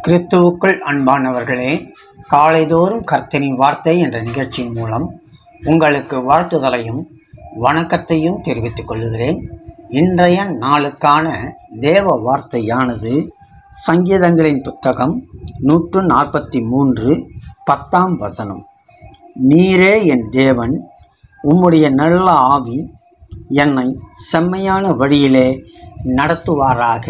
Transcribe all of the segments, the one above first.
கிறிஸ்துவுக்குள் அன்பானவர்களே, காலைதோறும் கர்த்தரின் வார்த்தை என்ற நிகழ்ச்சியின் மூலம் உங்களுக்கு வாழ்த்துதலையும் வணக்கத்தையும் தெரிவித்துக் கொள்கிறேன். இன்றைய நாளுக்கான தேவ வார்த்தையானது சங்கீதங்களின் புத்தகம் 143 10 நீரே என் தேவன், உம்முடைய நல்ல ஆவி என்னை செம்மையான வழியிலே நடத்துவாராக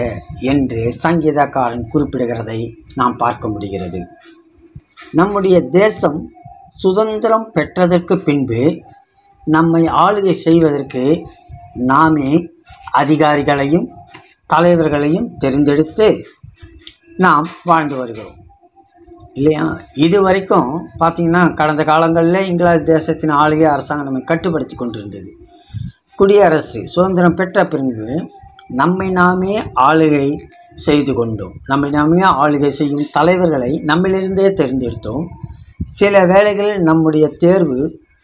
என்று சங்கீதக்காரன் குறிப்பிடுகிறதை நாம் பார்க்க முடிகிறது. நம்முடைய தேசம் சுதந்திரம் பெற்றதற்கு பின்பு நம்மை ஆளுகை செய்வதற்கு நாமே அதிகாரிகளையும் தலைவர்களையும் தெரிந்தெடுத்து நாம் வாழ்ந்து வருகிறோம் இல்லையா? இதுவரைக்கும் பார்த்திங்கன்னா கடந்த காலங்களில் இங்கிலாந்து தேசத்தின் ஆளுகை அரசாங்கம் நம்மை கட்டுப்படுத்தி கொண்டிருந்தது. குடியரசு சுதந்திரம் பெற்ற பின்பு நம்மை நாமே ஆளுகை செய்து கொண்டோம். நம்மை நாமே ஆளுகை செய்யும் தலைவர்களை நம்மிலிருந்தே தேர்ந்தெடுத்தோம். சில வேளைகளில் நம்முடைய தேர்வு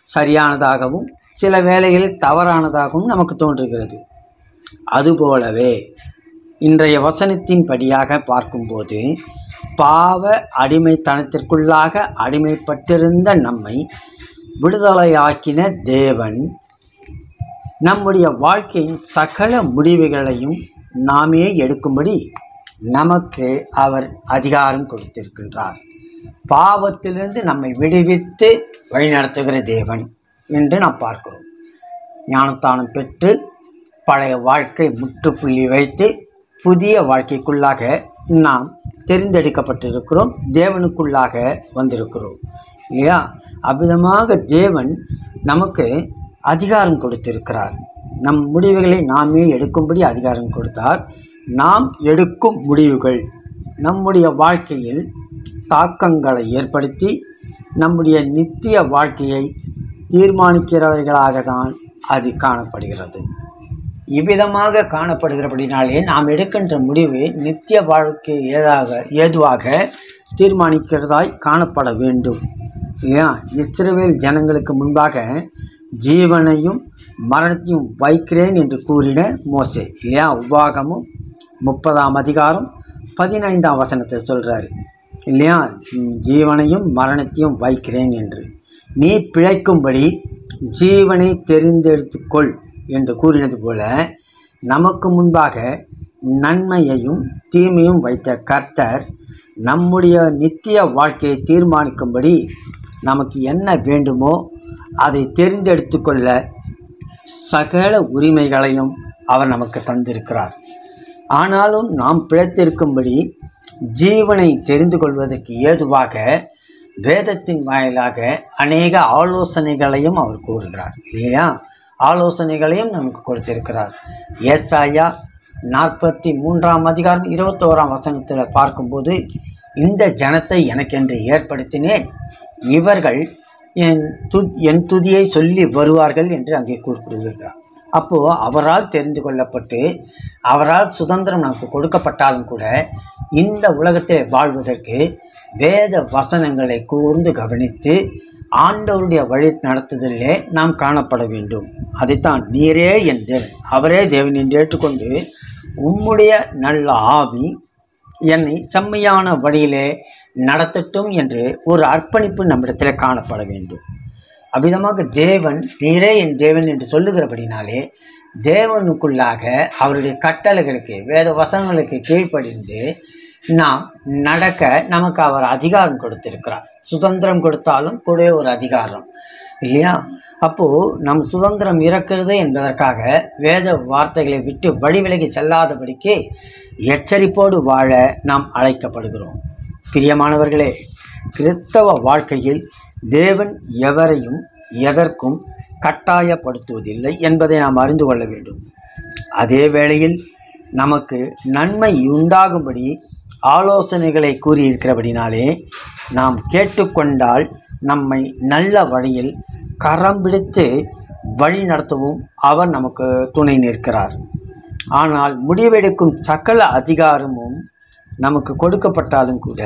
சரியானதாகவும் சில வேளைகளில் தவறானதாகவும் நமக்கு தோன்றுகிறது. அதுபோலவே இன்றைய வசனத்தின் படியாக பார்க்கும்போது பாவ அடிமைத்தனத்திற்குள்ளாக அடிமைப்பட்டிருந்த நம்மை விடுதலையாக்கின தேவன் நம்முடைய வாழ்க்கையின் சகல முடிவுகளையும் நாமே எடுக்கும்படி நமக்கு அவர் அதிகாரம் கொடுத்திருக்கின்றார். பாவத்திலிருந்து நம்மை விடுவித்து வழிநடத்துகிற தேவன் என்று நாம் பார்க்கிறோம். ஞானத்தானம் பெற்று பழைய வாழ்க்கை முற்றுப்புள்ளி வைத்து புதிய வாழ்க்கைக்குள்ளாக நாம் தெரிந்தெடுக்கப்பட்டிருக்கிறோம், தேவனுக்குள்ளாக வந்திருக்கிறோம் இல்லையா? அவ்விதமாக தேவன் நமக்கு அதிகாரம் கொடுத்திருக்கிறார். நம் முடிவுகளை நாமே எடுக்கும்படி அதிகாரம் கொடுத்தார். நாம் எடுக்கும் முடிவுகள் நம்முடைய வாழ்க்கையில் தாக்கங்களை ஏற்படுத்தி நம்முடைய நித்திய வாழ்க்கையை தீர்மானிக்கிறவர்களாக தான் அது காணப்படுகிறது. இவ்விதமாக காணப்படுகிறபடினாலே நாம் எடுக்கின்ற முடிவு நித்திய வாழ்க்கை ஏதுவாக தீர்மானிக்கிறதாய் காணப்பட வேண்டும் இல்லையா? இஸ்ரவேல் ஜனங்களுக்கு முன்பாக ஜீவனையும் மரணத்தையும் வைக்கிறேன் என்று கூறின மோசே இல்லையா? உபாகமும் 30 சொல்கிறாரு இல்லையா? ஜீவனையும் மரணத்தையும் வைக்கிறேன் என்று. நீ பிழைக்கும்படி ஜீவனை தெரிந்தெடுத்துக்கொள் என்று கூறினது போல நமக்கு முன்பாக நன்மையையும் தீமையும் வைத்த கர்த்தர் நம்முடைய நித்திய வாழ்க்கையை தீர்மானிக்கும்படி நமக்கு என்ன வேண்டுமோ அதை தெரிந்தெடுத்து கொள்ள சகல உரிமைகளையும் அவர் நமக்கு தந்திருக்கிறார். ஆனாலும் நாம் பிழைத்திருக்கும்படி ஜீவனை தெரிந்து கொள்வதற்கு ஏதுவாக வேதத்தின் வாயிலாக அநேக ஆலோசனைகளையும் அவர் கூறுகிறார் இல்லையா? ஆலோசனைகளையும் நமக்கு கொடுத்திருக்கிறார். ஏசாயா 43 21 பார்க்கும்போது, இந்த ஜனத்தை எனக்கென்று ஏற்படுத்தினேன், இவர்கள் என் துதியை சொல்லி வருவார்கள் என்று அங்கே குறிப்பிடுகிறார். அப்போது அவரால் தெரிந்து கொள்ளப்பட்டு அவரால் சுதந்திரம் நமக்கு கொடுக்கப்பட்டாலும் கூட இந்த உலகத்தில் வாழ்வதற்கு வேத வசனங்களை கூர்ந்து கவனித்து ஆண்டவருடைய வழி நடத்துதலே நாம் காணப்பட வேண்டும். அதைத்தான் நீரே என் தேவன், அவரே தேவன் என்று ஏற்றுக்கொண்டு உம்முடைய நல்ல ஆவி என்னை செம்மையான வழியிலே நடத்தட்டும் என்று ஒரு அர்ப்பணிப்பு நம்மிடத்தில் காணப்பட வேண்டும். அவ்விதமாக தேவன் நீரே என் தேவன் என்று சொல்லுகிறபடினாலே தேவனுக்குள்ளாக அவருடைய கட்டளைகளுக்கு வேத வசனங்களுக்கு கீழ்ப்படிந்து நாம் நடக்க நமக்கு அவர் அதிகாரம் கொடுத்திருக்கிறார். சுதந்திரம் கொடுத்தாலும் கூட ஒரு அதிகாரம் இல்லையா? அப்போது நம் சுதந்திரம் இருக்கிறது என்பதற்காக வேத வார்த்தைகளை விட்டு வழிவிலகி செல்லாதபடிக்கு எச்சரிப்போடு வாழ நாம் அழைக்கப்படுகிறோம். பிரியமானவர்களே, கிறிஸ்தவ வாழ்க்கையில் தேவன் எவரையும் எதற்கும் கட்டாயப்படுத்துவதில்லை என்பதை நாம் அறிந்து கொள்ள வேண்டும். அதே வேளையில் நமக்கு நன்மை உண்டாகும்படி ஆலோசனைகளை கூறியிருக்கிறபடினாலே நாம் கேட்டுக்கொண்டால் நம்மை நல்ல வழியில் கரம் பிடித்து வழி நடத்தவும் அவர் நமக்கு துணை நிற்கிறார். ஆனால் முடிவெடுக்கும் சகல அதிகாரமும் நமக்கு கொடுக்கப்பட்டாலும் கூட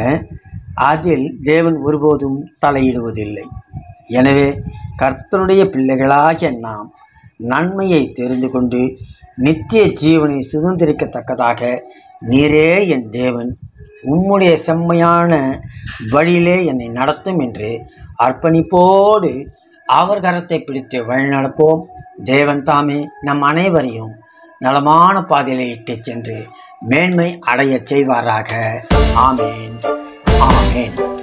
அதில் தேவன் ஒருபோதும் தலையிடுவதில்லை. எனவே கர்த்தருடைய பிள்ளைகளாகிய நாம் நன்மையை தெரிந்து கொண்டு நித்திய ஜீவனை சுதந்திரிக்கத்தக்கதாக நீரே என் தேவன், உம்முடைய செம்மையான வழியிலே என்னை நடத்தும் என்று அர்ப்பணிப்போடு அவர் கரத்தை பிடித்து வழிநடப்போம். தேவன் தாமே நம் அனைவரையும் நலமான பாதையிலே இட்டு சென்று மேன்மை அடைய செய்வாராக. ஆமேன், ஆமேன்.